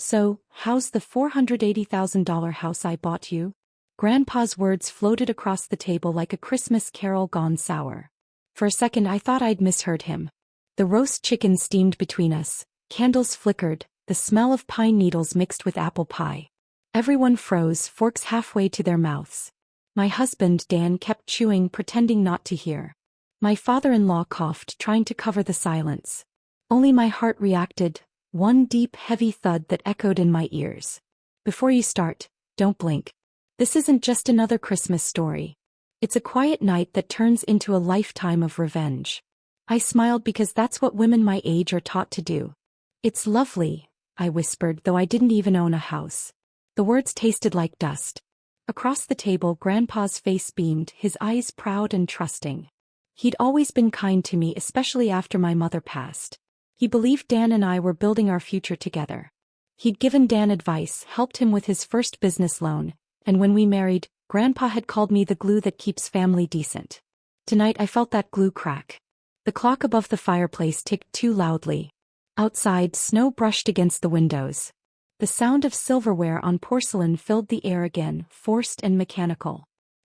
So, how's the $480,000 house I bought you? Grandpa's words floated across the table like a Christmas carol gone sour. For a second I thought I'd misheard him. The roast chicken steamed between us, candles flickered, the smell of pine needles mixed with apple pie. Everyone froze, forks halfway to their mouths. My husband, Dan, kept chewing, pretending not to hear. My father-in-law coughed, trying to cover the silence. Only my heart reacted, one deep, heavy thud that echoed in my ears. Before you start, don't blink. This isn't just another Christmas story. It's a quiet night that turns into a lifetime of revenge. I smiled because that's what women my age are taught to do. It's lovely, I whispered, though I didn't even own a house. The words tasted like dust. Across the table, Grandpa's face beamed, his eyes proud and trusting. He'd always been kind to me, especially after my mother passed. He believed Dan and I were building our future together. He'd given Dan advice, helped him with his first business loan, and when we married, Grandpa had called me the glue that keeps family decent. Tonight I felt that glue crack. The clock above the fireplace ticked too loudly. Outside, snow brushed against the windows. The sound of silverware on porcelain filled the air again, forced and mechanical.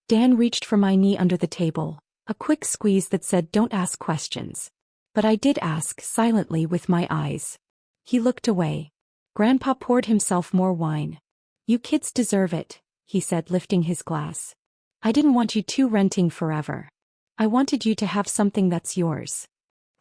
Dan reached for my knee under the table, a quick squeeze that said, "Don't ask questions." But I did ask, silently, with my eyes. He looked away. Grandpa poured himself more wine. "You kids deserve it," he said, lifting his glass. "I didn't want you two renting forever. I wanted you to have something that's yours."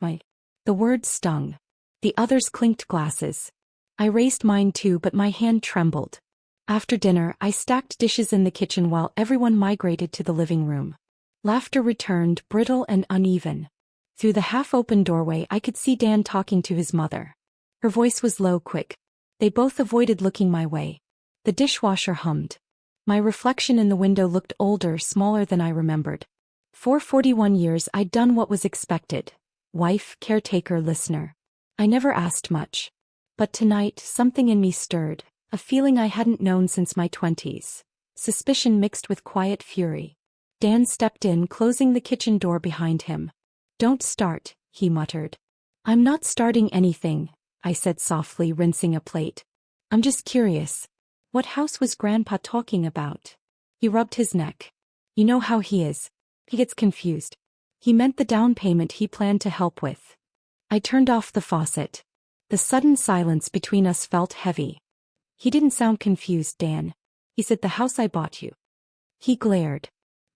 The words stung. The others clinked glasses. I raised mine too, but my hand trembled. After dinner, I stacked dishes in the kitchen while everyone migrated to the living room. Laughter returned, brittle and uneven. Through the half-open doorway I could see Dan talking to his mother. Her voice was low, quick. They both avoided looking my way. The dishwasher hummed. My reflection in the window looked older, smaller than I remembered. For 41 years I'd done what was expected. Wife, caretaker, listener. I never asked much. But tonight, something in me stirred, a feeling I hadn't known since my 20s. Suspicion mixed with quiet fury. Dan stepped in, closing the kitchen door behind him. "Don't start," he muttered. "I'm not starting anything," I said softly, rinsing a plate. "I'm just curious. What house was Grandpa talking about?" He rubbed his neck. "You know how he is. He gets confused. He meant the down payment he planned to help with." I turned off the faucet. The sudden silence between us felt heavy. "He didn't sound confused, Dan. He said the house I bought you." He glared.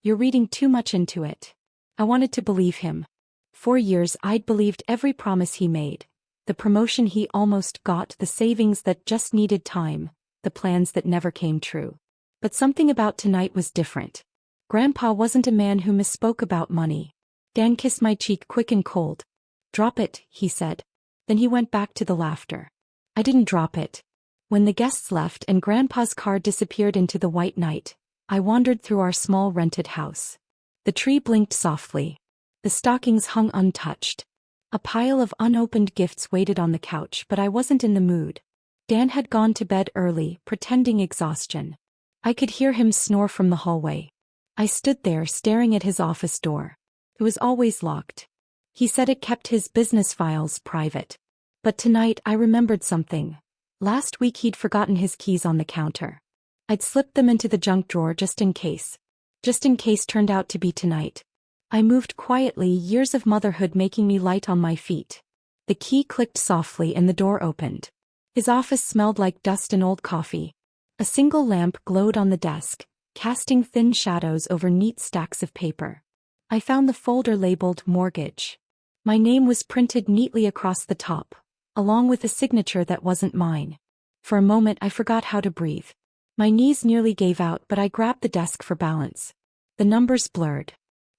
"You're reading too much into it." I wanted to believe him. For years I'd believed every promise he made. The promotion he almost got, the savings that just needed time, the plans that never came true. But something about tonight was different. Grandpa wasn't a man who misspoke about money. Dan kissed my cheek quick and cold. "Drop it," he said. Then he went back to the laughter. I didn't drop it. When the guests left and Grandpa's car disappeared into the white night, I wandered through our small rented house. The tree blinked softly. The stockings hung untouched. A pile of unopened gifts waited on the couch, but I wasn't in the mood. Dan had gone to bed early, pretending exhaustion. I could hear him snore from the hallway. I stood there staring at his office door. It was always locked. He said it kept his business files private. But tonight I remembered something. Last week he'd forgotten his keys on the counter. I'd slipped them into the junk drawer just in case. Just in case turned out to be tonight. I moved quietly, years of motherhood making me light on my feet. The key clicked softly and the door opened. His office smelled like dust and old coffee. A single lamp glowed on the desk, casting thin shadows over neat stacks of paper. I found the folder labeled mortgage. My name was printed neatly across the top, along with a signature that wasn't mine. For a moment I forgot how to breathe. My knees nearly gave out, but I grabbed the desk for balance. The numbers blurred.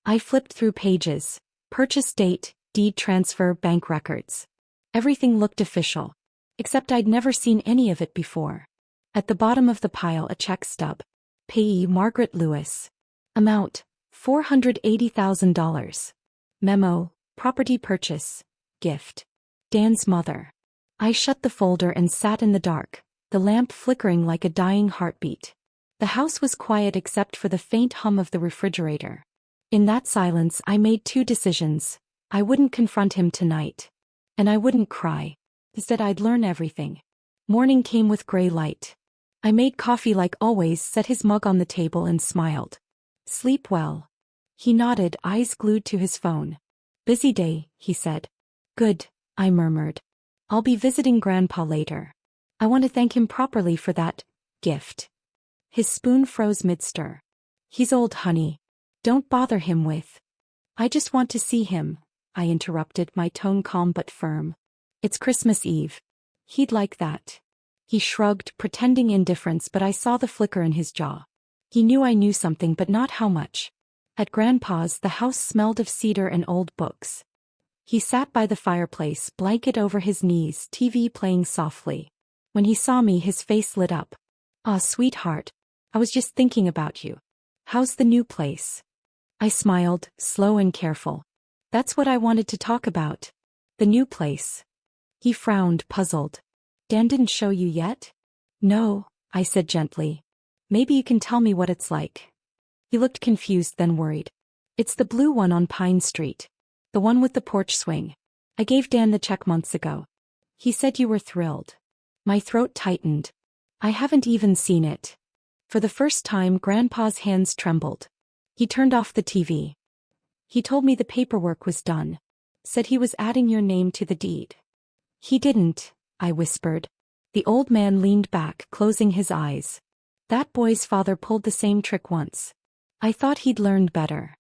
I flipped through pages. Purchase date, deed transfer, bank records. Everything looked official. Except I'd never seen any of it before. At the bottom of the pile, a check stub. Payee Margaret Lewis. Amount, $480,000. Memo, property purchase, gift. Dan's mother. I shut the folder and sat in the dark, the lamp flickering like a dying heartbeat. The house was quiet except for the faint hum of the refrigerator. In that silence I made two decisions. I wouldn't confront him tonight. And I wouldn't cry. Instead I'd learn everything. Morning came with gray light. I made coffee like always, set his mug on the table and smiled. Sleep well. He nodded, eyes glued to his phone. Busy day, he said. Good, I murmured. I'll be visiting Grandpa later. I want to thank him properly for that gift. His spoon froze mid-stir. He's old, honey. Don't bother him with. I just want to see him, I interrupted, my tone calm but firm. It's Christmas Eve. He'd like that. He shrugged, pretending indifference, but I saw the flicker in his jaw. He knew I knew something, but not how much. At Grandpa's, the house smelled of cedar and old books. He sat by the fireplace, blanket over his knees, TV playing softly. When he saw me, his face lit up. Ah, sweetheart. I was just thinking about you. How's the new place? I smiled, slow and careful. That's what I wanted to talk about. The new place. He frowned, puzzled. Dan didn't show you yet? No, I said gently. Maybe you can tell me what it's like. He looked confused, then worried. It's the blue one on Pine Street. The one with the porch swing. I gave Dan the check months ago. He said you were thrilled. My throat tightened. I haven't even seen it. For the first time, Grandpa's hands trembled. He turned off the TV. He told me the paperwork was done. Said he was adding your name to the deed. He didn't, I whispered. The old man leaned back, closing his eyes. That boy's father pulled the same trick once. I thought he'd learned better.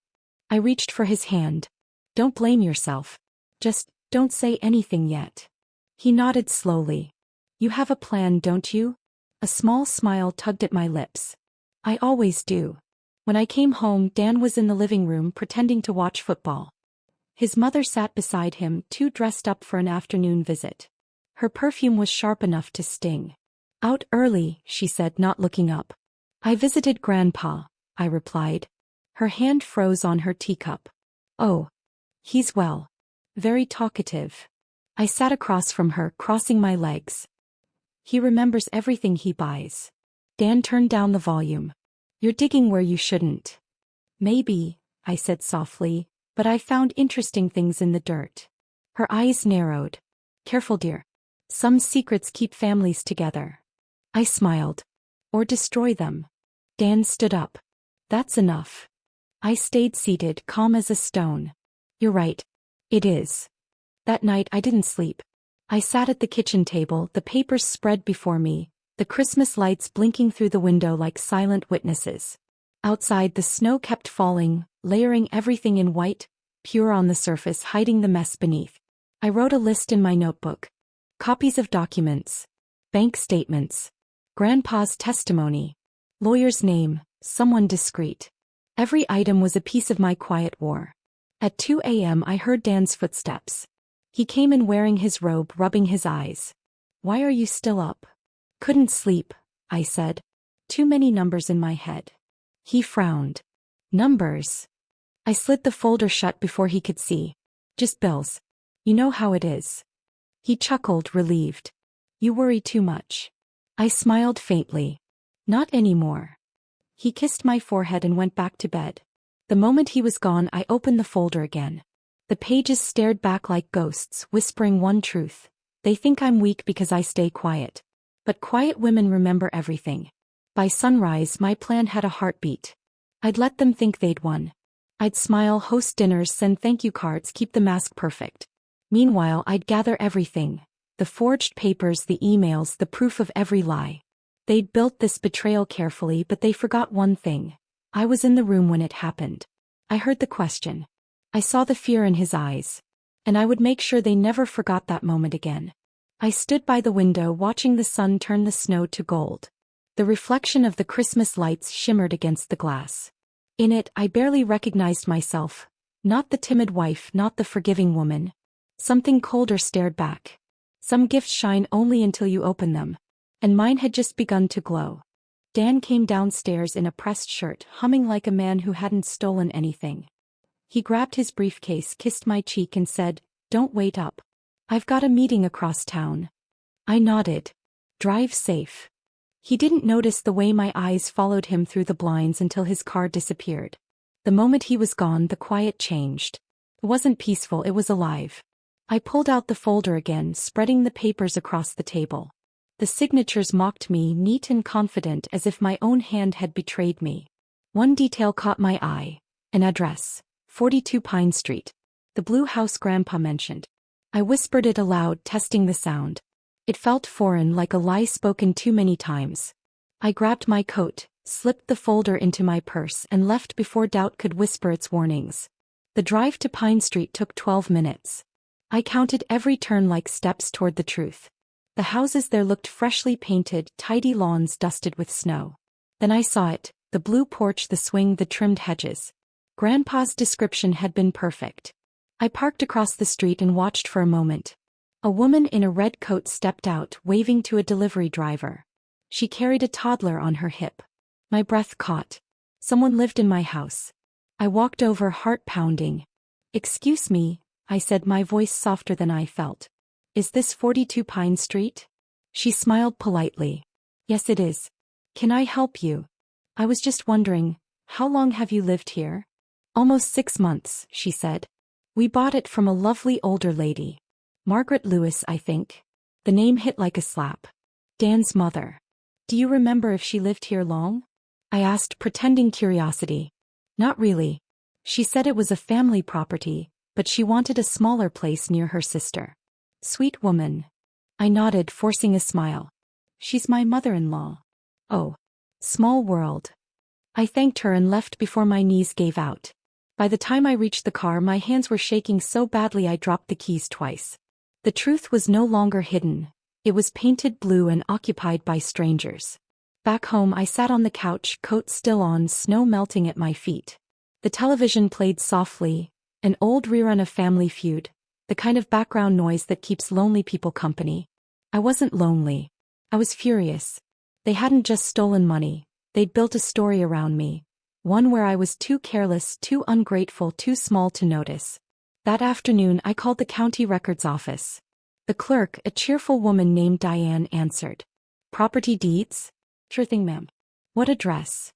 I reached for his hand. Don't blame yourself. Just, don't say anything yet. He nodded slowly. You have a plan, don't you? A small smile tugged at my lips. I always do. When I came home, Dan was in the living room pretending to watch football. His mother sat beside him, too dressed up for an afternoon visit. Her perfume was sharp enough to sting. Out early, she said, not looking up. I visited Grandpa, I replied. Her hand froze on her teacup. Oh. He's well. Very talkative. I sat across from her, crossing my legs. He remembers everything he buys. Dan turned down the volume. You're digging where you shouldn't. Maybe, I said softly, but I found interesting things in the dirt. Her eyes narrowed. Careful, dear. Some secrets keep families together. I smiled. Or destroy them. Dan stood up. That's enough. I stayed seated, calm as a stone. You're right. It is. That night I didn't sleep. I sat at the kitchen table, the papers spread before me, the Christmas lights blinking through the window like silent witnesses. Outside, the snow kept falling, layering everything in white, pure on the surface, hiding the mess beneath. I wrote a list in my notebook. Copies of documents. Bank statements. Grandpa's testimony. Lawyer's name, someone discreet. Every item was a piece of my quiet war. At 2 a.m. I heard Dan's footsteps. He came in wearing his robe, rubbing his eyes. Why are you still up? Couldn't sleep, I said. Too many numbers in my head. He frowned. Numbers? I slid the folder shut before he could see. Just bills. You know how it is. He chuckled, relieved. You worry too much. I smiled faintly. Not anymore. He kissed my forehead and went back to bed. The moment he was gone, I opened the folder again. The pages stared back like ghosts, whispering one truth. They think I'm weak because I stay quiet. But quiet women remember everything. By sunrise, my plan had a heartbeat. I'd let them think they'd won. I'd smile, host dinners, send thank you cards, keep the mask perfect. Meanwhile, I'd gather everything. The forged papers, the emails, the proof of every lie. They'd built this betrayal carefully, but they forgot one thing. I was in the room when it happened. I heard the question. I saw the fear in his eyes. And I would make sure they never forgot that moment again. I stood by the window watching the sun turn the snow to gold. The reflection of the Christmas lights shimmered against the glass. In it, I barely recognized myself. Not the timid wife, not the forgiving woman. Something colder stared back. Some gifts shine only until you open them. And mine had just begun to glow. Dan came downstairs in a pressed shirt, humming like a man who hadn't stolen anything. He grabbed his briefcase, kissed my cheek and said, "Don't wait up. I've got a meeting across town." I nodded. "Drive safe." He didn't notice the way my eyes followed him through the blinds until his car disappeared. The moment he was gone, the quiet changed. It wasn't peaceful, it was alive. I pulled out the folder again, spreading the papers across the table. The signatures mocked me, neat and confident, as if my own hand had betrayed me. One detail caught my eye. An address. 42 Pine Street. The blue house Grandpa mentioned. I whispered it aloud, testing the sound. It felt foreign, like a lie spoken too many times. I grabbed my coat, slipped the folder into my purse, and left before doubt could whisper its warnings. The drive to Pine Street took 12 minutes. I counted every turn like steps toward the truth. The houses there looked freshly painted, tidy lawns dusted with snow. Then I saw it, the blue porch, the swing, the trimmed hedges. Grandpa's description had been perfect. I parked across the street and watched for a moment. A woman in a red coat stepped out, waving to a delivery driver. She carried a toddler on her hip. My breath caught. Someone lived in my house. I walked over, heart pounding. "Excuse me," I said, my voice softer than I felt. "Is this 42 Pine Street?" She smiled politely. "Yes, it is. Can I help you?" "I was just wondering, how long have you lived here?" "Almost 6 months," she said. "We bought it from a lovely older lady. Margaret Lewis, I think." The name hit like a slap. Dan's mother. "Do you remember if she lived here long?" I asked, pretending curiosity. "Not really. She said it was a family property, but she wanted a smaller place near her sister." "Sweet woman." I nodded, forcing a smile. "She's my mother-in-law." "Oh. Small world." I thanked her and left before my knees gave out. By the time I reached the car, my hands were shaking so badly I dropped the keys twice. The truth was no longer hidden. It was painted blue and occupied by strangers. Back home, I sat on the couch, coat still on, snow melting at my feet. The television played softly, an old rerun of Family Feud, the kind of background noise that keeps lonely people company. I wasn't lonely. I was furious. They hadn't just stolen money, they'd built a story around me. One where I was too careless, too ungrateful, too small to notice. That afternoon, I called the county records office. The clerk, a cheerful woman named Diane, answered. "Property deeds?" "Sure thing, ma'am." "What address?"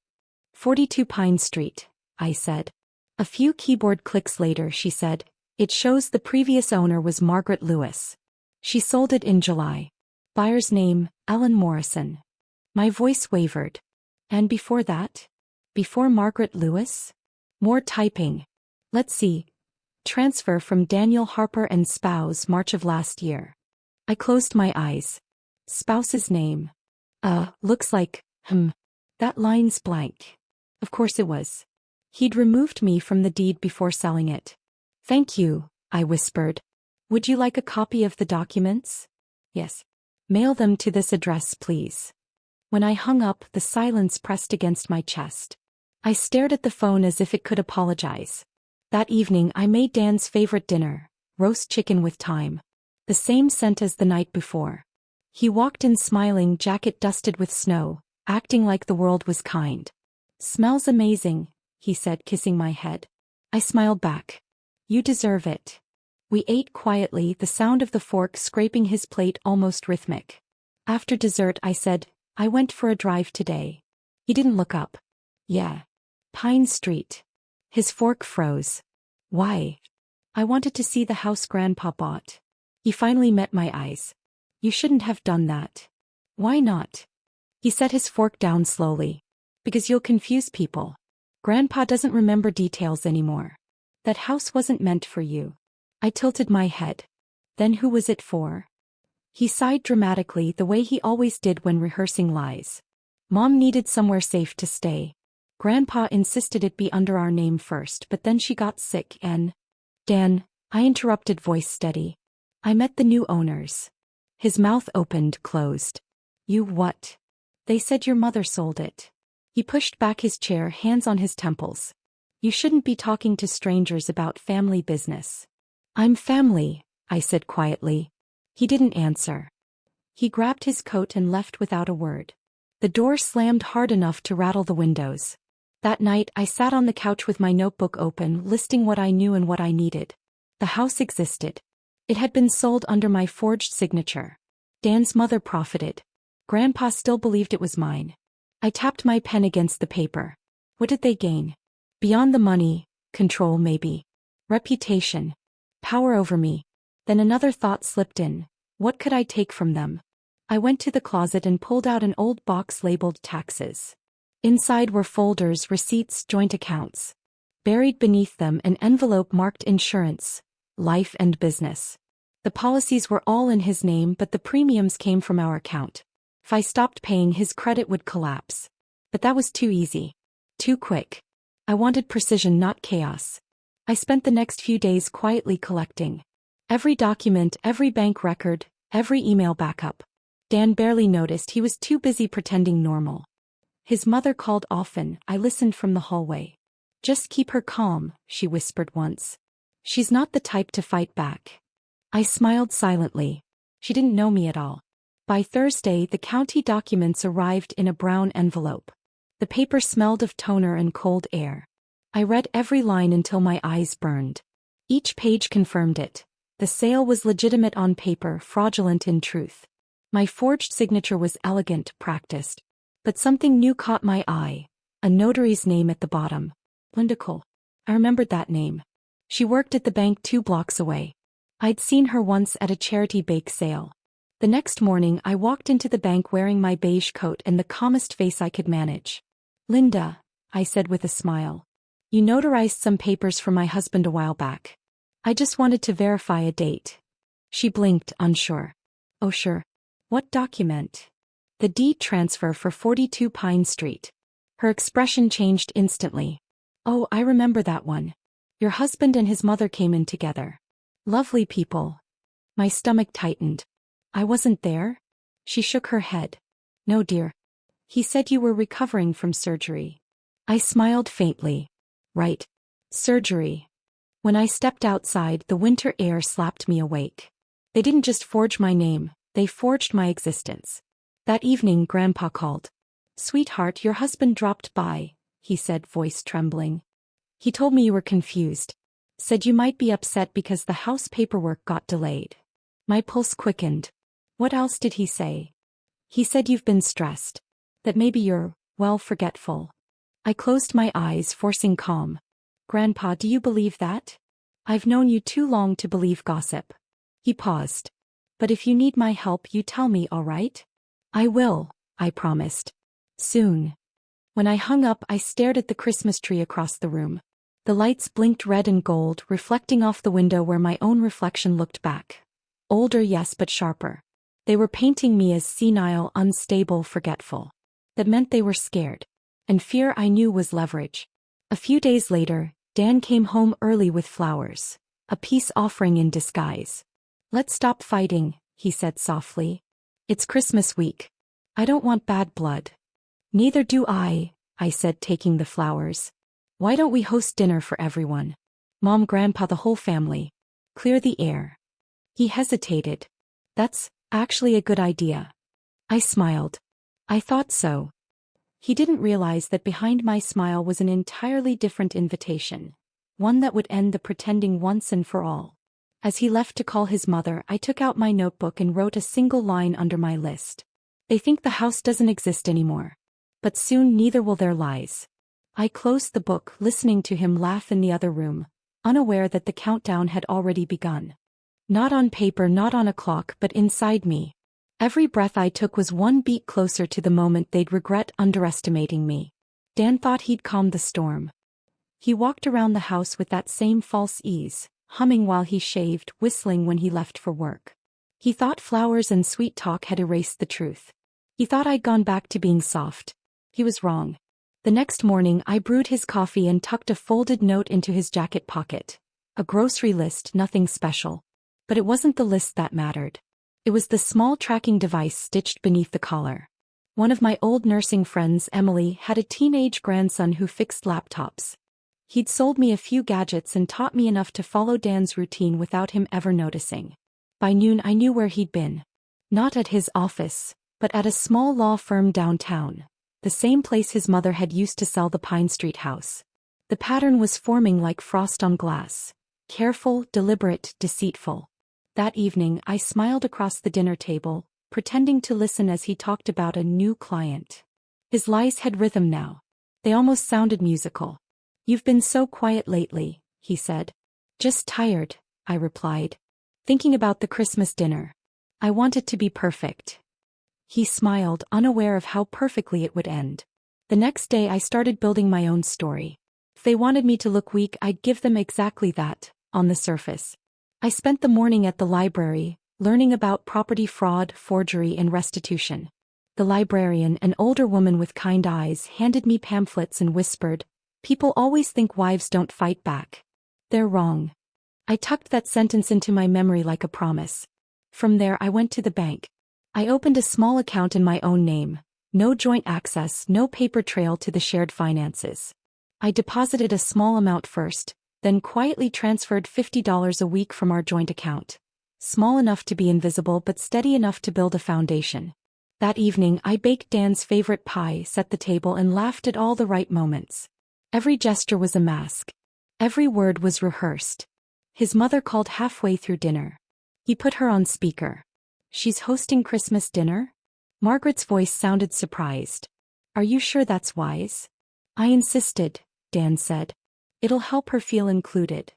42 Pine Street, I said. A few keyboard clicks later, she said, "It shows the previous owner was Margaret Lewis. She sold it in July. Buyer's name, Ellen Morrison." My voice wavered. "And before that? Before Margaret Lewis?" More typing. "Let's see. Transfer from Daniel Harper and spouse, March of last year." I closed my eyes. Spouse's name. Looks like, that line's blank. Of course it was. He'd removed me from the deed before selling it. "Thank you," I whispered. "Would you like a copy of the documents?" "Yes." "Mail them to this address, please." When I hung up, the silence pressed against my chest. I stared at the phone as if it could apologize. That evening, I made Dan's favorite dinner, roast chicken with thyme. The same scent as the night before. He walked in smiling, jacket dusted with snow, acting like the world was kind. "Smells amazing," he said, kissing my head. I smiled back. "You deserve it." We ate quietly, the sound of the fork scraping his plate almost rhythmic. After dessert, I said, "I went for a drive today." He didn't look up. "Yeah. Pine Street." His fork froze. "Why?" "I wanted to see the house Grandpa bought." He finally met my eyes. "You shouldn't have done that." "Why not?" He set his fork down slowly. "Because you'll confuse people. Grandpa doesn't remember details anymore. That house wasn't meant for you." I tilted my head. "Then who was it for?" He sighed dramatically, the way he always did when rehearsing lies. "Mom needed somewhere safe to stay. Grandpa insisted it be under our name first, but then she got sick and—" "Dan," I interrupted, voice steady. "I met the new owners." His mouth opened, closed. "You what?" "They said your mother sold it." He pushed back his chair, hands on his temples. "You shouldn't be talking to strangers about family business." "I'm family," I said quietly. He didn't answer. He grabbed his coat and left without a word. The door slammed hard enough to rattle the windows. That night, I sat on the couch with my notebook open, listing what I knew and what I needed. The house existed. It had been sold under my forged signature. Dan's mother profited. Grandpa still believed it was mine. I tapped my pen against the paper. What did they gain? Beyond the money, control maybe. Reputation. Power over me. Then another thought slipped in. What could I take from them? I went to the closet and pulled out an old box labeled taxes. Inside were folders, receipts, joint accounts. Buried beneath them, an envelope marked insurance, life and business. The policies were all in his name, but the premiums came from our account. If I stopped paying, his credit would collapse. But that was too easy. Too quick. I wanted precision, not chaos. I spent the next few days quietly collecting. Every document, every bank record, every email backup. Dan barely noticed. He was too busy pretending normal. His mother called often. I listened from the hallway. "Just keep her calm," she whispered once. "She's not the type to fight back." I smiled silently. She didn't know me at all. By Thursday, the county documents arrived in a brown envelope. The paper smelled of toner and cold air. I read every line until my eyes burned. Each page confirmed it. The sale was legitimate on paper, fraudulent in truth. My forged signature was elegant, practiced. But something new caught my eye. A notary's name at the bottom. Linda Cole. I remembered that name. She worked at the bank 2 blocks away. I'd seen her once at a charity bake sale. The next morning I walked into the bank wearing my beige coat and the calmest face I could manage. "Linda," I said with a smile. "You notarized some papers for my husband a while back. I just wanted to verify a date." She blinked, unsure. "Oh sure. What document?" "The deed transfer for 42 Pine Street." Her expression changed instantly. "Oh, I remember that one. Your husband and his mother came in together. Lovely people." My stomach tightened. "I wasn't there?" She shook her head. "No, dear. He said you were recovering from surgery." I smiled faintly. "Right. Surgery." When I stepped outside, the winter air slapped me awake. They didn't just forge my name, they forged my existence. That evening, Grandpa called. "Sweetheart, your husband dropped by," he said, voice trembling. "He told me you were confused. Said you might be upset because the house paperwork got delayed." My pulse quickened. "What else did he say?" "He said you've been stressed. That maybe you're, well, forgetful." I closed my eyes, forcing calm. "Grandpa, do you believe that?" "I've known you too long to believe gossip." He paused. "But if you need my help, you tell me, all right?" "I will," I promised. "Soon." When I hung up, I stared at the Christmas tree across the room. The lights blinked red and gold, reflecting off the window where my own reflection looked back. Older, yes, but sharper. They were painting me as senile, unstable, forgetful. That meant they were scared. And fear, I knew, was leverage. A few days later, Dan came home early with flowers. A peace offering in disguise. "Let's stop fighting," he said softly. "It's Christmas week. I don't want bad blood." "Neither do I," I said, taking the flowers. "Why don't we host dinner for everyone? Mom, Grandpa, the whole family. Clear the air." He hesitated. "That's actually a good idea." I smiled. "I thought so." He didn't realize that behind my smile was an entirely different invitation. One that would end the pretending once and for all. As he left to call his mother, I took out my notebook and wrote a single line under my list. "They think the house doesn't exist anymore. But soon neither will their lies." I closed the book, listening to him laugh in the other room, unaware that the countdown had already begun. Not on paper, not on a clock, but inside me. Every breath I took was one beat closer to the moment they'd regret underestimating me. Dan thought he'd calmed the storm. He walked around the house with that same false ease, humming while he shaved, whistling when he left for work. He thought flowers and sweet talk had erased the truth. He thought I'd gone back to being soft. He was wrong. The next morning, I brewed his coffee and tucked a folded note into his jacket pocket. A grocery list, nothing special. But it wasn't the list that mattered. It was the small tracking device stitched beneath the collar. One of my old nursing friends, Emily, had a teenage grandson who fixed laptops. He'd sold me a few gadgets and taught me enough to follow Dan's routine without him ever noticing. By noon, I knew where he'd been. Not at his office, but at a small law firm downtown. The same place his mother had used to sell the Pine Street house. The pattern was forming like frost on glass. Careful, deliberate, deceitful. That evening, I smiled across the dinner table, pretending to listen as he talked about a new client. His lies had rhythm now. They almost sounded musical. "You've been so quiet lately," he said. "Just tired," I replied. "Thinking about the Christmas dinner. I want it to be perfect." He smiled, unaware of how perfectly it would end. The next day I started building my own story. If they wanted me to look weak, I'd give them exactly that, on the surface. I spent the morning at the library, learning about property fraud, forgery, and restitution. The librarian, an older woman with kind eyes, handed me pamphlets and whispered, "People always think wives don't fight back. They're wrong." I tucked that sentence into my memory like a promise. From there I went to the bank. I opened a small account in my own name. No joint access, no paper trail to the shared finances. I deposited a small amount first, then quietly transferred $50 a week from our joint account. Small enough to be invisible but steady enough to build a foundation. That evening I baked Dan's favorite pie, set the table, and laughed at all the right moments. Every gesture was a mask. Every word was rehearsed. His mother called halfway through dinner. He put her on speaker. "She's hosting Christmas dinner?" Margaret's voice sounded surprised. "Are you sure that's wise?" "I insisted," Dan said. "It'll help her feel included."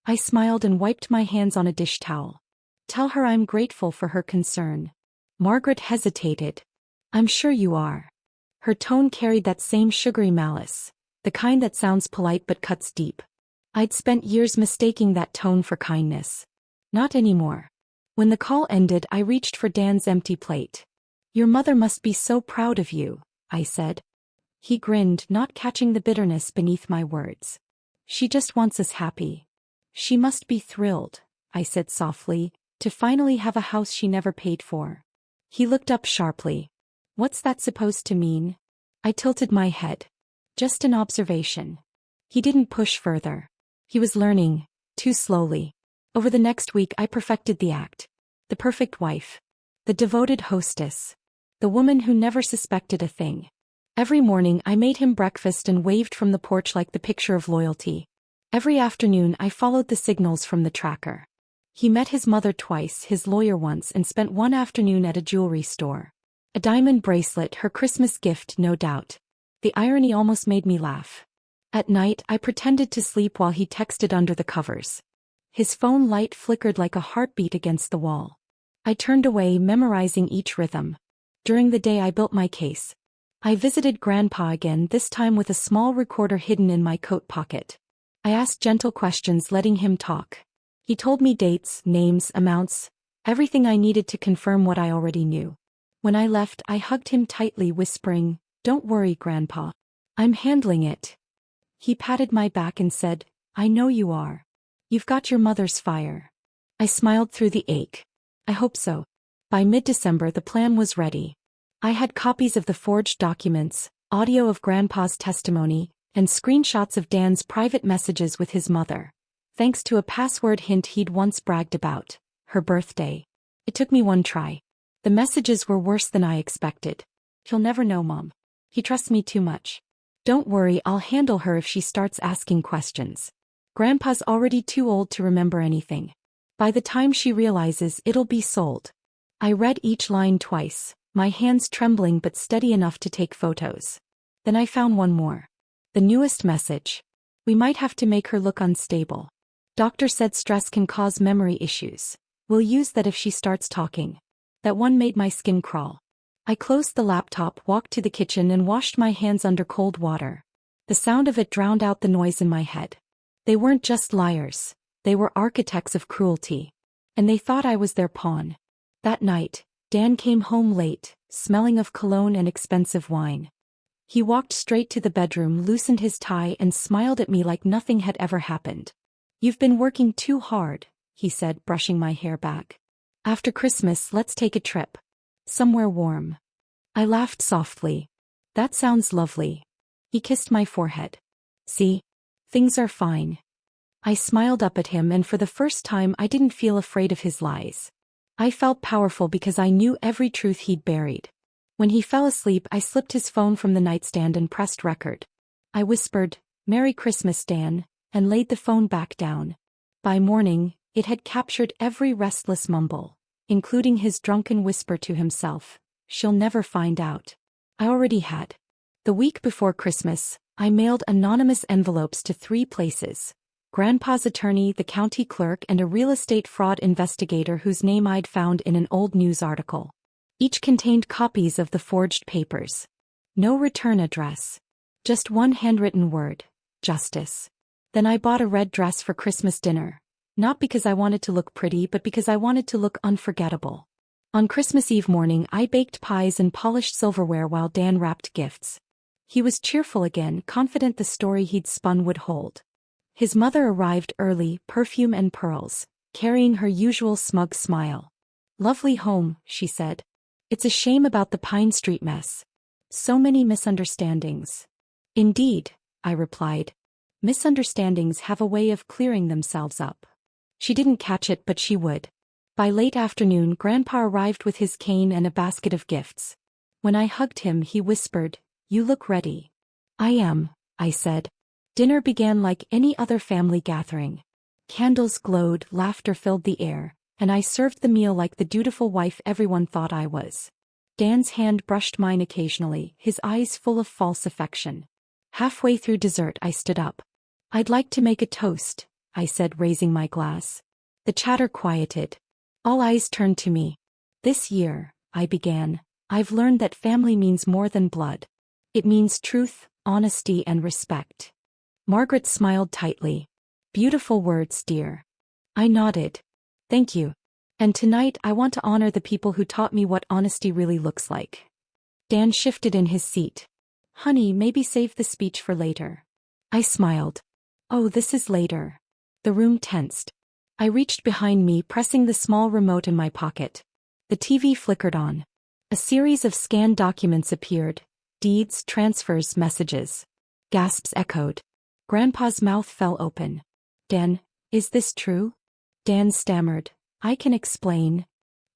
I smiled and wiped my hands on a dish towel. "Tell her I'm grateful for her concern." Margaret hesitated. "I'm sure you are." Her tone carried that same sugary malice, the kind that sounds polite but cuts deep. I'd spent years mistaking that tone for kindness. Not anymore. When the call ended, I reached for Dan's empty plate. "Your mother must be so proud of you," I said. He grinned, not catching the bitterness beneath my words. "She just wants us happy." "She must be thrilled," I said softly, "to finally have a house she never paid for." He looked up sharply. "What's that supposed to mean?" I tilted my head. "Just an observation." He didn't push further. He was learning, too slowly. Over the next week I perfected the act. The perfect wife. The devoted hostess. The woman who never suspected a thing. Every morning I made him breakfast and waved from the porch like the picture of loyalty. Every afternoon I followed the signals from the tracker. He met his mother twice, his lawyer once, and spent one afternoon at a jewelry store. A diamond bracelet, her Christmas gift, no doubt. The irony almost made me laugh. At night I pretended to sleep while he texted under the covers. His phone light flickered like a heartbeat against the wall. I turned away, memorizing each rhythm. During the day I built my case. I visited Grandpa again, this time with a small recorder hidden in my coat pocket. I asked gentle questions, letting him talk. He told me dates, names, amounts, everything I needed to confirm what I already knew. When I left, I hugged him tightly, whispering, "Don't worry, Grandpa. I'm handling it." He patted my back and said, "I know you are. You've got your mother's fire." I smiled through the ache. I hope so. By mid-December the plan was ready. I had copies of the forged documents, audio of Grandpa's testimony, and screenshots of Dan's private messages with his mother. Thanks to a password hint he'd once bragged about, her birthday. It took me one try. The messages were worse than I expected. "He'll never know, Mom. He trusts me too much. Don't worry, I'll handle her if she starts asking questions. Grandpa's already too old to remember anything. By the time she realizes, it'll be sold." I read each line twice, my hands trembling but steady enough to take photos. Then I found one more. The newest message. "We might have to make her look unstable. Doctor said stress can cause memory issues. We'll use that if she starts talking." That one made my skin crawl. I closed the laptop, walked to the kitchen, and washed my hands under cold water. The sound of it drowned out the noise in my head. They weren't just liars. They were architects of cruelty. And they thought I was their pawn. That night, Dan came home late, smelling of cologne and expensive wine. He walked straight to the bedroom, loosened his tie, and smiled at me like nothing had ever happened. "You've been working too hard," he said, brushing my hair back. "After Christmas, let's take a trip. Somewhere warm." I laughed softly. "That sounds lovely." He kissed my forehead. "See? Things are fine." I smiled up at him, and for the first time I didn't feel afraid of his lies. I felt powerful because I knew every truth he'd buried. When he fell asleep, I slipped his phone from the nightstand and pressed record. I whispered, "Merry Christmas, Dan," and laid the phone back down. By morning, it had captured every restless mumble, including his drunken whisper to himself, "She'll never find out." I already had. The week before Christmas, I mailed anonymous envelopes to 3 places: Grandpa's attorney, the county clerk, and a real estate fraud investigator whose name I'd found in an old news article. Each contained copies of the forged papers. No return address. Just one handwritten word: justice. Then I bought a red dress for Christmas dinner. Not because I wanted to look pretty, but because I wanted to look unforgettable. On Christmas Eve morning, I baked pies and polished silverware while Dan wrapped gifts. He was cheerful again, confident the story he'd spun would hold. His mother arrived early, perfume and pearls, carrying her usual smug smile. "Lovely home," she said. "It's a shame about the Pine Street mess. So many misunderstandings." "Indeed," I replied. "Misunderstandings have a way of clearing themselves up." She didn't catch it, but she would. By late afternoon, Grandpa arrived with his cane and a basket of gifts. When I hugged him, he whispered, "You look ready." "I am," I said. Dinner began like any other family gathering. Candles glowed, laughter filled the air, and I served the meal like the dutiful wife everyone thought I was. Dan's hand brushed mine occasionally, his eyes full of false affection. Halfway through dessert, I stood up. "I'd like to make a toast," I said, raising my glass. The chatter quieted. All eyes turned to me. "This year," I began, "I've learned that family means more than blood. It means truth, honesty, and respect." Margaret smiled tightly. "Beautiful words, dear." I nodded. "Thank you. And tonight I want to honor the people who taught me what honesty really looks like." Dan shifted in his seat. "Honey, maybe save the speech for later." I smiled. "Oh, this is later." The room tensed. I reached behind me, pressing the small remote in my pocket. The TV flickered on. A series of scanned documents appeared. Deeds, transfers, messages. Gasps echoed. Grandpa's mouth fell open. "Dan, is this true?" Dan stammered. "I can explain."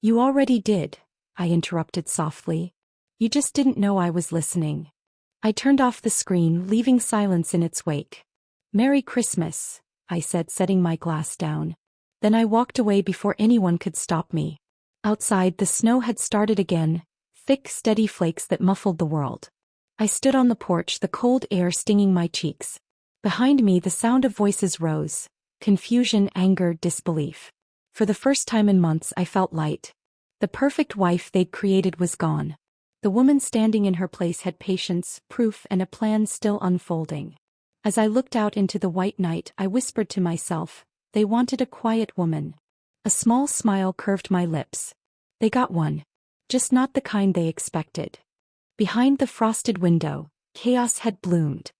"You already did," I interrupted softly. "You just didn't know I was listening." I turned off the screen, leaving silence in its wake. "Merry Christmas," I said, setting my glass down. Then I walked away before anyone could stop me. Outside, the snow had started again, thick, steady flakes that muffled the world. I stood on the porch, the cold air stinging my cheeks. Behind me, the sound of voices rose. Confusion, anger, disbelief. For the first time in months, I felt light. The perfect wife they'd created was gone. The woman standing in her place had patience, proof, and a plan still unfolding. As I looked out into the white night, I whispered to myself, they wanted a quiet woman. A small smile curved my lips. They got one. Just not the kind they expected. Behind the frosted window, chaos had bloomed.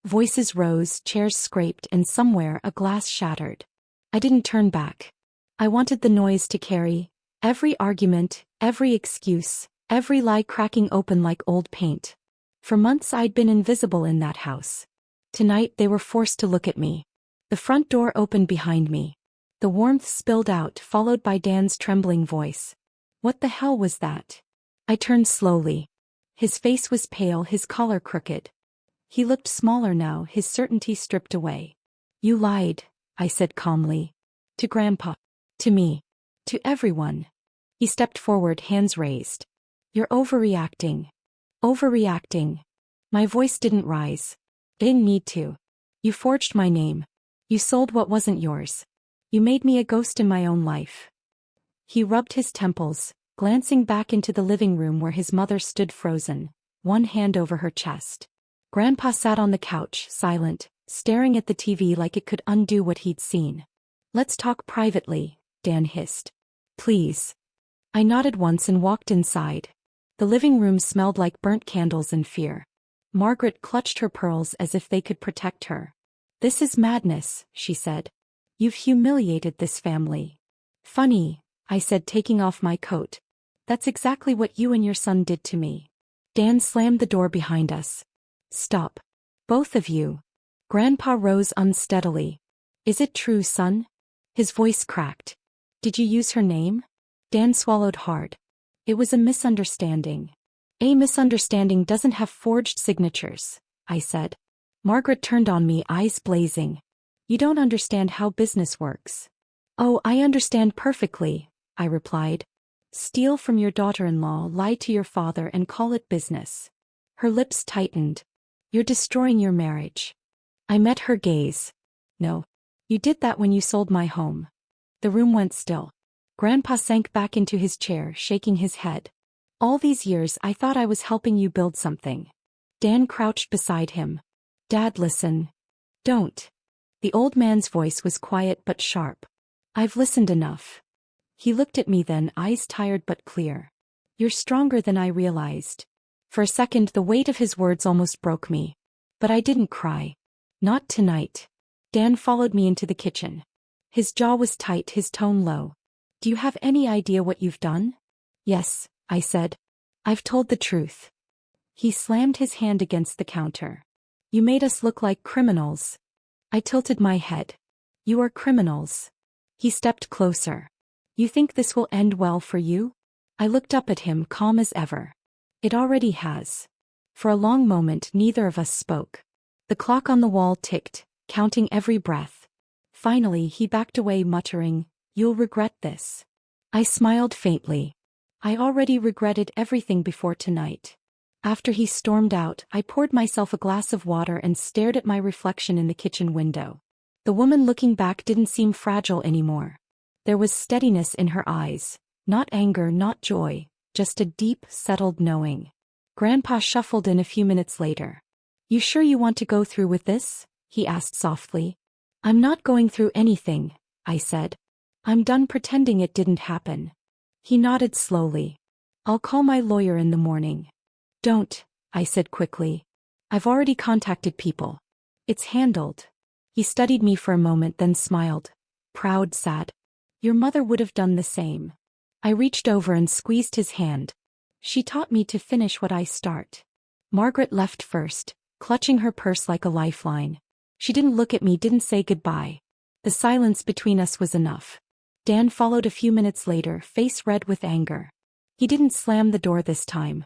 Voices rose, chairs scraped, and somewhere a glass shattered. I didn't turn back. I wanted the noise to carry. Every argument, every excuse, every lie cracking open like old paint. For months I'd been invisible in that house. Tonight they were forced to look at me. The front door opened behind me. The warmth spilled out, followed by Dan's trembling voice. "What the hell was that?" I turned slowly. His face was pale, his collar crooked. He looked smaller now, his certainty stripped away. "You lied," I said calmly. "To Grandpa. To me. To everyone." He stepped forward, hands raised. "You're overreacting." "Overreacting." My voice didn't rise. Didn't need to. "You forged my name. You sold what wasn't yours. You made me a ghost in my own life." He rubbed his temples, glancing back into the living room where his mother stood frozen, one hand over her chest. Grandpa sat on the couch, silent, staring at the TV like it could undo what he'd seen. "Let's talk privately," Dan hissed. "Please." I nodded once and walked inside. The living room smelled like burnt candles and fear. Margaret clutched her pearls as if they could protect her. "This is madness," she said. "You've humiliated this family." "Funny," I said, taking off my coat. "That's exactly what you and your son did to me." Dan slammed the door behind us. "Stop. Both of you." Grandpa rose unsteadily. "Is it true, son?" His voice cracked. "Did you use her name?" Dan swallowed hard. "It was a misunderstanding." "A misunderstanding doesn't have forged signatures," I said. Margaret turned on me, eyes blazing. "You don't understand how business works." "Oh, I understand perfectly," I replied. "Steal from your daughter-in-law, lie to your father, and call it business." Her lips tightened. "You're destroying your marriage." I met her gaze. "No. You did that when you sold my home." The room went still. Grandpa sank back into his chair, shaking his head. All these years I thought I was helping you build something. Dan crouched beside him. Dad, listen. Don't. The old man's voice was quiet but sharp. I've listened enough. He looked at me then, eyes tired but clear. You're stronger than I realized. For a second the weight of his words almost broke me. But I didn't cry. Not tonight. Dan followed me into the kitchen. His jaw was tight, his tone low. Do you have any idea what you've done? Yes, I said. I've told the truth. He slammed his hand against the counter. You made us look like criminals. I tilted my head. You are criminals. He stepped closer. You think this will end well for you? I looked up at him, calm as ever. It already has. For a long moment neither of us spoke. The clock on the wall ticked, counting every breath. Finally he backed away, muttering, You'll regret this. I smiled faintly. I already regretted everything before tonight. After he stormed out, I poured myself a glass of water and stared at my reflection in the kitchen window. The woman looking back didn't seem fragile anymore. There was steadiness in her eyes, not anger, not joy, just a deep, settled knowing. Grandpa shuffled in a few minutes later. You sure you want to go through with this? He asked softly. I'm not going through anything, I said. I'm done pretending it didn't happen. He nodded slowly. I'll call my lawyer in the morning. Don't, I said quickly. I've already contacted people. It's handled. He studied me for a moment, then smiled. Proud, sad. Your mother would have done the same. I reached over and squeezed his hand. She taught me to finish what I start. Margaret left first, clutching her purse like a lifeline. She didn't look at me, didn't say goodbye. The silence between us was enough. Dan followed a few minutes later, face red with anger. He didn't slam the door this time.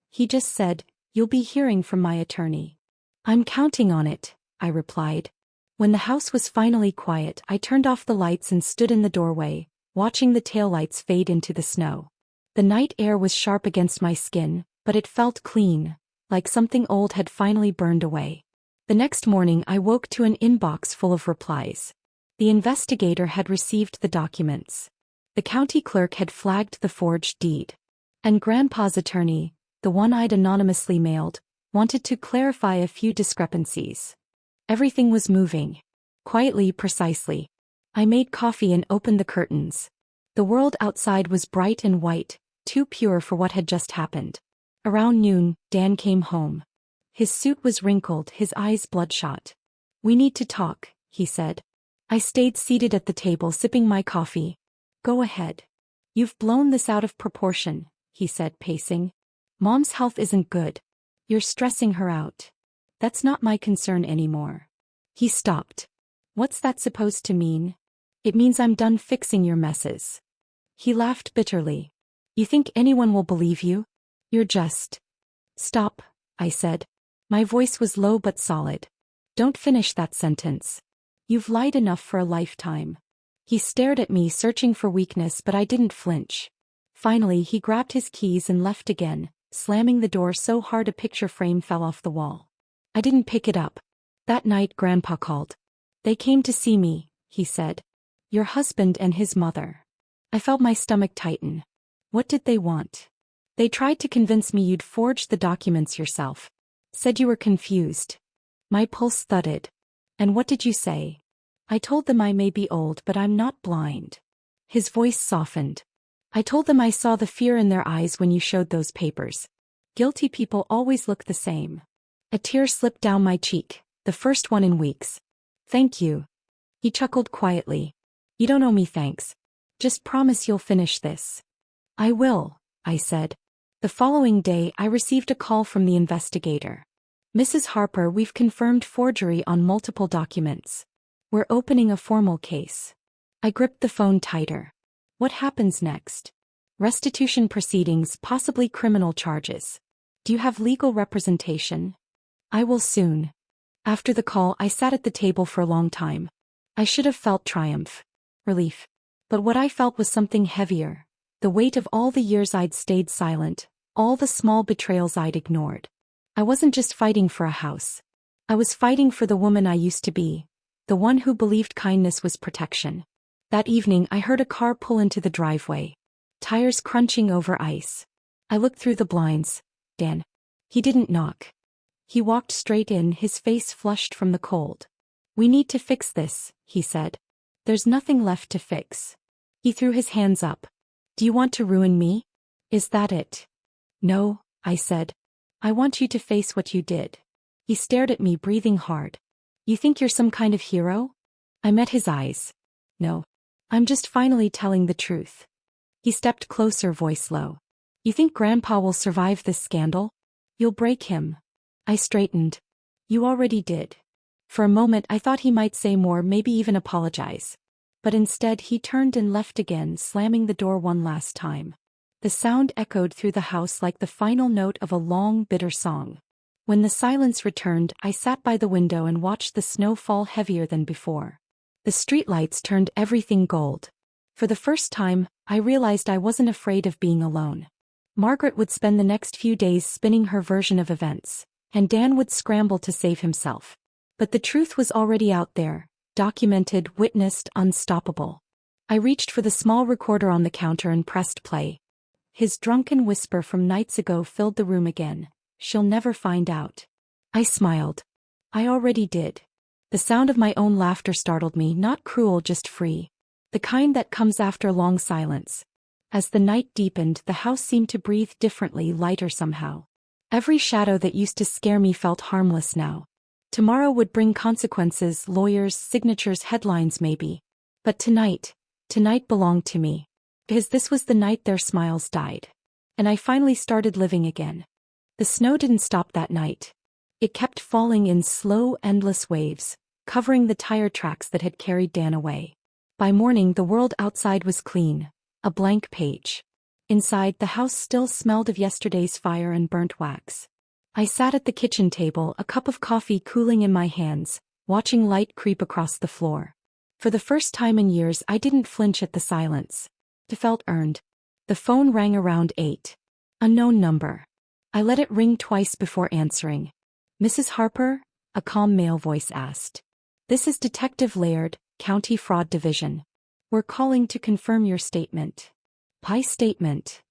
He just said, You'll be hearing from my attorney. I'm counting on it, I replied. When the house was finally quiet, I turned off the lights and stood in the doorway, watching the taillights fade into the snow. The night air was sharp against my skin, but it felt clean, like something old had finally burned away. The next morning I woke to an inbox full of replies. The investigator had received the documents. The county clerk had flagged the forged deed. And Grandpa's attorney, the one I'd anonymously mailed, wanted to clarify a few discrepancies. Everything was moving. Quietly, precisely. I made coffee and opened the curtains. The world outside was bright and white, too pure for what had just happened. Around noon, Dan came home. His suit was wrinkled, his eyes bloodshot. We need to talk, he said. I stayed seated at the table sipping my coffee. Go ahead. You've blown this out of proportion, he said, pacing. Mom's health isn't good. You're stressing her out. That's not my concern anymore. He stopped. What's that supposed to mean? It means I'm done fixing your messes. He laughed bitterly. You think anyone will believe you? You're just... Stop, I said. My voice was low but solid. Don't finish that sentence. You've lied enough for a lifetime. He stared at me, searching for weakness, but I didn't flinch. Finally he grabbed his keys and left again, slamming the door so hard a picture frame fell off the wall. I didn't pick it up. That night Grandpa called. They came to see me, he said. Your husband and his mother. I felt my stomach tighten. What did they want? They tried to convince me you'd forged the documents yourself. Said you were confused. My pulse thudded. And what did you say? I told them I may be old, but I'm not blind. His voice softened. I told them I saw the fear in their eyes when you showed those papers. Guilty people always look the same. A tear slipped down my cheek, the first one in weeks. Thank you. He chuckled quietly. You don't owe me thanks. Just promise you'll finish this. I will, I said. The following day I received a call from the investigator. Mrs. Harper, we've confirmed forgery on multiple documents. We're opening a formal case. I gripped the phone tighter. What happens next? Restitution proceedings, possibly criminal charges. Do you have legal representation? I will soon. After the call I sat at the table for a long time. I should have felt triumph. Relief. But what I felt was something heavier. The weight of all the years I'd stayed silent, all the small betrayals I'd ignored. I wasn't just fighting for a house. I was fighting for the woman I used to be, the one who believed kindness was protection. That evening I heard a car pull into the driveway. Tires crunching over ice. I looked through the blinds. Dan. He didn't knock. He walked straight in, his face flushed from the cold. "We need to fix this," he said. "There's nothing left to fix." He threw his hands up. "Do you want to ruin me? Is that it?" "No," I said. "I want you to face what you did." He stared at me, breathing hard. "You think you're some kind of hero?" I met his eyes. "No. I'm just finally telling the truth." He stepped closer, voice low. "You think Grandpa will survive this scandal? You'll break him." I straightened. "You already did." For a moment I thought he might say more, maybe even apologize. But instead he turned and left again, slamming the door one last time. The sound echoed through the house like the final note of a long, bitter song. When the silence returned, I sat by the window and watched the snow fall heavier than before. The streetlights turned everything gold. For the first time, I realized I wasn't afraid of being alone. Margaret would spend the next few days spinning her version of events, and Dan would scramble to save himself. But the truth was already out there, documented, witnessed, unstoppable. I reached for the small recorder on the counter and pressed play. His drunken whisper from nights ago filled the room again. "She'll never find out." I smiled. I already did. The sound of my own laughter startled me, not cruel, just free. The kind that comes after long silence. As the night deepened, the house seemed to breathe differently, lighter somehow. Every shadow that used to scare me felt harmless now. Tomorrow would bring consequences, lawyers, signatures, headlines maybe. But tonight belonged to me. Because this was the night their smiles died. And I finally started living again. The snow didn't stop that night. It kept falling in slow, endless waves, covering the tire tracks that had carried Dan away. By morning the world outside was clean, a blank page. Inside, the house still smelled of yesterday's fire and burnt wax. I sat at the kitchen table, a cup of coffee cooling in my hands, watching light creep across the floor. For the first time in years I didn't flinch at the silence. It felt earned. The phone rang around 8. Unknown number. I let it ring twice before answering. "Mrs. Harper?" a calm male voice asked. "This is Detective Laird, County Fraud Division. We're calling to confirm your statement." "My statement?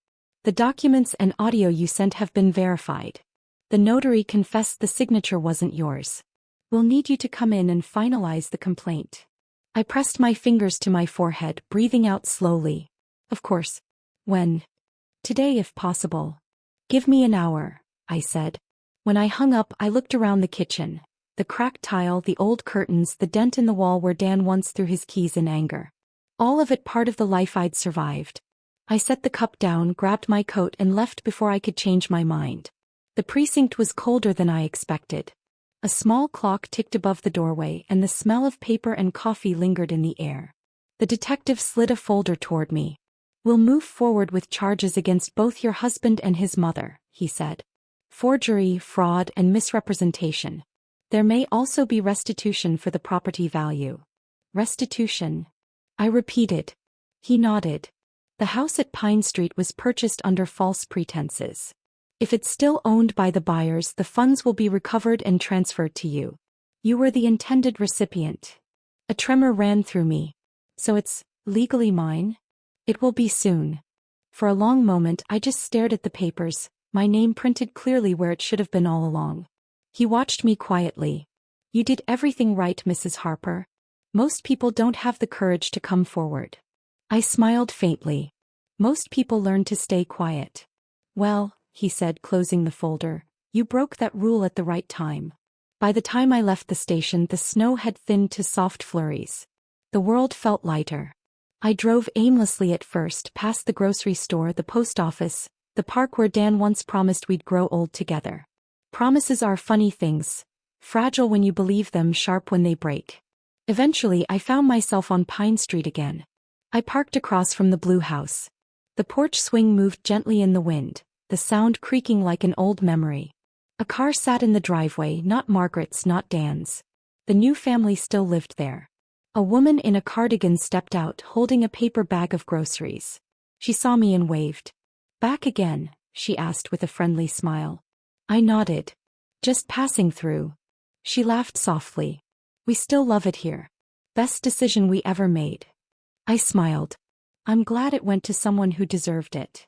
The documents and audio you sent have been verified. The notary confessed the signature wasn't yours. We'll need you to come in and finalize the complaint." I pressed my fingers to my forehead, breathing out slowly. "Of course. When?" "Today if possible." "Give me an hour," I said. When I hung up, I looked around the kitchen. The cracked tile, the old curtains, the dent in the wall where Dan once threw his keys in anger. All of it part of the life I'd survived. I set the cup down, grabbed my coat and left before I could change my mind. The precinct was colder than I expected. A small clock ticked above the doorway and the smell of paper and coffee lingered in the air. The detective slid a folder toward me. "We'll move forward with charges against both your husband and his mother," he said. "Forgery, fraud, and misrepresentation. There may also be restitution for the property value." "Restitution?" I repeated. He nodded. "The house at Pine Street was purchased under false pretenses. If it's still owned by the buyers, the funds will be recovered and transferred to you. You were the intended recipient." A tremor ran through me. "So it's legally mine?" "It will be soon." For a long moment I just stared at the papers, my name printed clearly where it should have been all along. He watched me quietly. "You did everything right, Mrs. Harper. Most people don't have the courage to come forward." I smiled faintly. "Most people learn to stay quiet." "Well," he said, closing the folder, "you broke that rule at the right time." By the time I left the station, the snow had thinned to soft flurries. The world felt lighter. I drove aimlessly at first, past the grocery store, the post office, the park where Dan once promised we'd grow old together. Promises are funny things. Fragile when you believe them, sharp when they break. Eventually I found myself on Pine Street again. I parked across from the blue house. The porch swing moved gently in the wind, the sound creaking like an old memory. A car sat in the driveway, not Margaret's, not Dan's. The new family still lived there. A woman in a cardigan stepped out, holding a paper bag of groceries. She saw me and waved. "Back again?" she asked with a friendly smile. I nodded. "Just passing through." She laughed softly. "We still love it here. Best decision we ever made." I smiled. "I'm glad it went to someone who deserved it."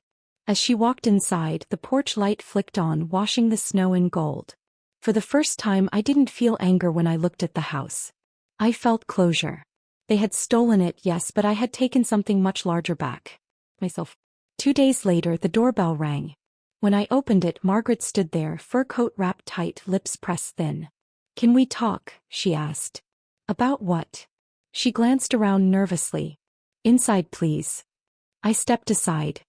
As she walked inside, the porch light flicked on, washing the snow in gold. For the first time, I didn't feel anger when I looked at the house. I felt closure. They had stolen it, yes, but I had taken something much larger back. Myself. 2 days later, the doorbell rang. When I opened it, Margaret stood there, fur coat wrapped tight, lips pressed thin. "Can we talk?" she asked. "About what?" She glanced around nervously. "Inside, please." I stepped aside.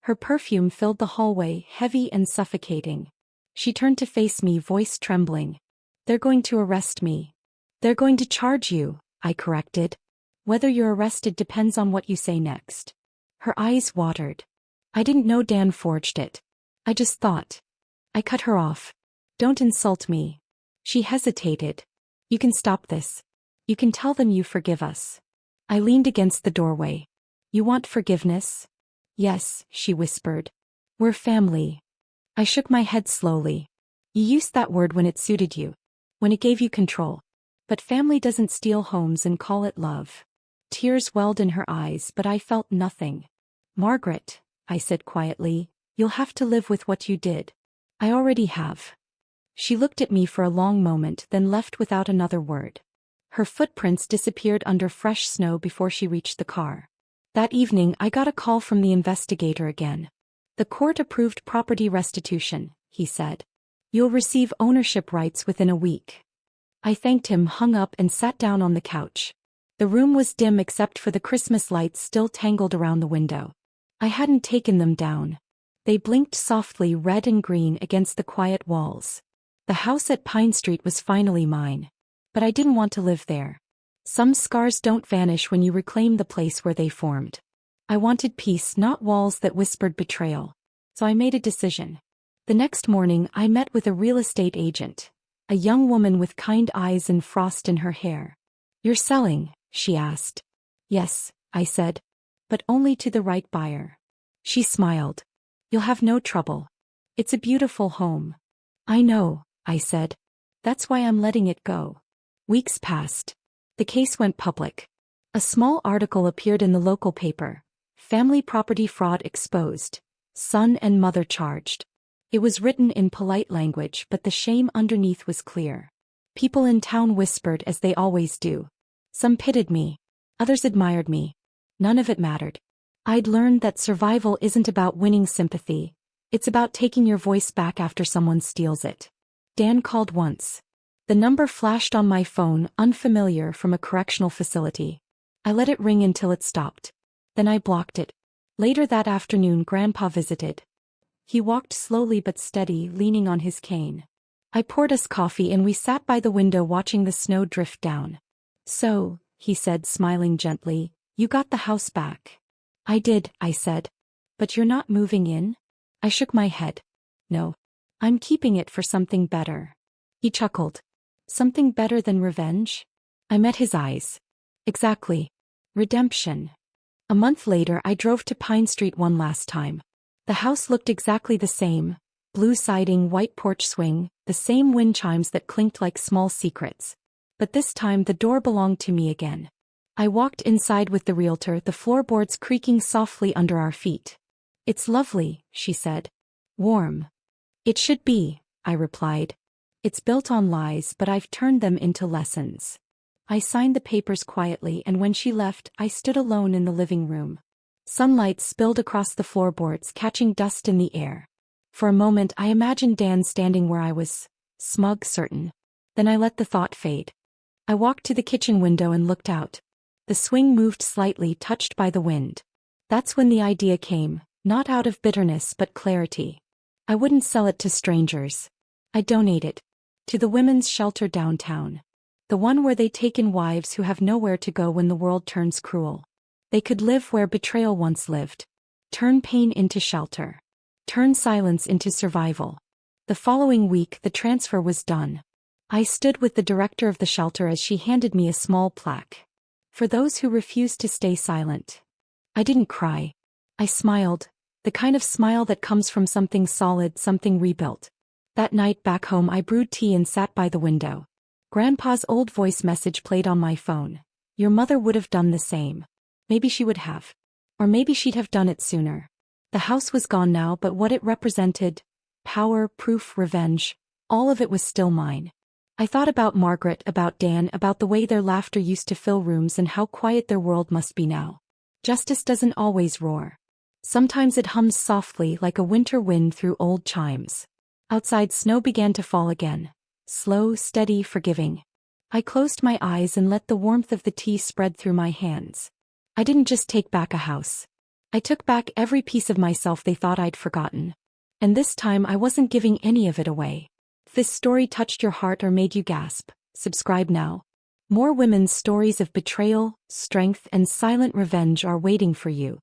Her perfume filled the hallway, heavy and suffocating. She turned to face me, voice trembling. "They're going to arrest me." "They're going to charge you," I corrected. "Whether you're arrested depends on what you say next." Her eyes watered. "I didn't know Dan forged it. I just thought." I cut her off. "Don't insult me." She hesitated. "You can stop this. You can tell them you forgive us." I leaned against the doorway. "You want forgiveness?" "Yes," she whispered. "We're family." I shook my head slowly. "You used that word when it suited you. When it gave you control. But family doesn't steal homes and call it love." Tears welled in her eyes, but I felt nothing. "Margaret," I said quietly, "you'll have to live with what you did." "I already have." She looked at me for a long moment, then left without another word. Her footprints disappeared under fresh snow before she reached the car. That evening, I got a call from the investigator again. "The court-approved property restitution," he said. "You'll receive ownership rights within a week." I thanked him, hung up, and sat down on the couch. The room was dim except for the Christmas lights still tangled around the window. I hadn't taken them down. They blinked softly, red and green, against the quiet walls. The house at Pine Street was finally mine. But I didn't want to live there. Some scars don't vanish when you reclaim the place where they formed. I wanted peace, not walls that whispered betrayal. So I made a decision. The next morning, I met with a real estate agent. A young woman with kind eyes and frost in her hair. "You're selling?" she asked. "Yes," I said. "But only to the right buyer." She smiled. "You'll have no trouble. It's a beautiful home." "I know," I said. "That's why I'm letting it go." Weeks passed. The case went public. A small article appeared in the local paper. "Family property fraud exposed. Son and mother charged." It was written in polite language, but the shame underneath was clear. People in town whispered, as they always do. Some pitied me. Others admired me. None of it mattered. I'd learned that survival isn't about winning sympathy. It's about taking your voice back after someone steals it. Dan called once. The number flashed on my phone, unfamiliar, from a correctional facility. I let it ring until it stopped. Then I blocked it. Later that afternoon, Grandpa visited. He walked slowly but steady, leaning on his cane. I poured us coffee and we sat by the window watching the snow drift down. "So," he said, smiling gently, "you got the house back." "I did," I said. "But you're not moving in?" I shook my head. "No. I'm keeping it for something better." He chuckled. "Something better than revenge?" I met his eyes. "Exactly. Redemption." A month later, I drove to Pine Street one last time. The house looked exactly the same. Blue siding, white porch swing, the same wind chimes that clinked like small secrets. But this time the door belonged to me again. I walked inside with the realtor, the floorboards creaking softly under our feet. "It's lovely," she said. "Warm." "It should be," I replied. "It's built on lies, but I've turned them into lessons." I signed the papers quietly, and when she left, I stood alone in the living room. Sunlight spilled across the floorboards, catching dust in the air. For a moment, I imagined Dan standing where I was, smug, certain. Then I let the thought fade. I walked to the kitchen window and looked out. The swing moved slightly, touched by the wind. That's when the idea came, not out of bitterness but clarity. I wouldn't sell it to strangers. I'd donate it. To the women's shelter downtown. The one where they take in wives who have nowhere to go when the world turns cruel. They could live where betrayal once lived. Turn pain into shelter. Turn silence into survival. The following week, the transfer was done. I stood with the director of the shelter as she handed me a small plaque. "For those who refuse to stay silent." I didn't cry. I smiled. The kind of smile that comes from something solid, something rebuilt. That night back home, I brewed tea and sat by the window. Grandpa's old voice message played on my phone. "Your mother would have done the same." Maybe she would have. Or maybe she'd have done it sooner. The house was gone now, but what it represented, power, proof, revenge, all of it was still mine. I thought about Margaret, about Dan, about the way their laughter used to fill rooms and how quiet their world must be now. Justice doesn't always roar. Sometimes it hums softly like a winter wind through old chimes. Outside, snow began to fall again. Slow, steady, forgiving. I closed my eyes and let the warmth of the tea spread through my hands. I didn't just take back a house. I took back every piece of myself they thought I'd forgotten. And this time I wasn't giving any of it away. If this story touched your heart or made you gasp, subscribe now. More women's stories of betrayal, strength, and silent revenge are waiting for you.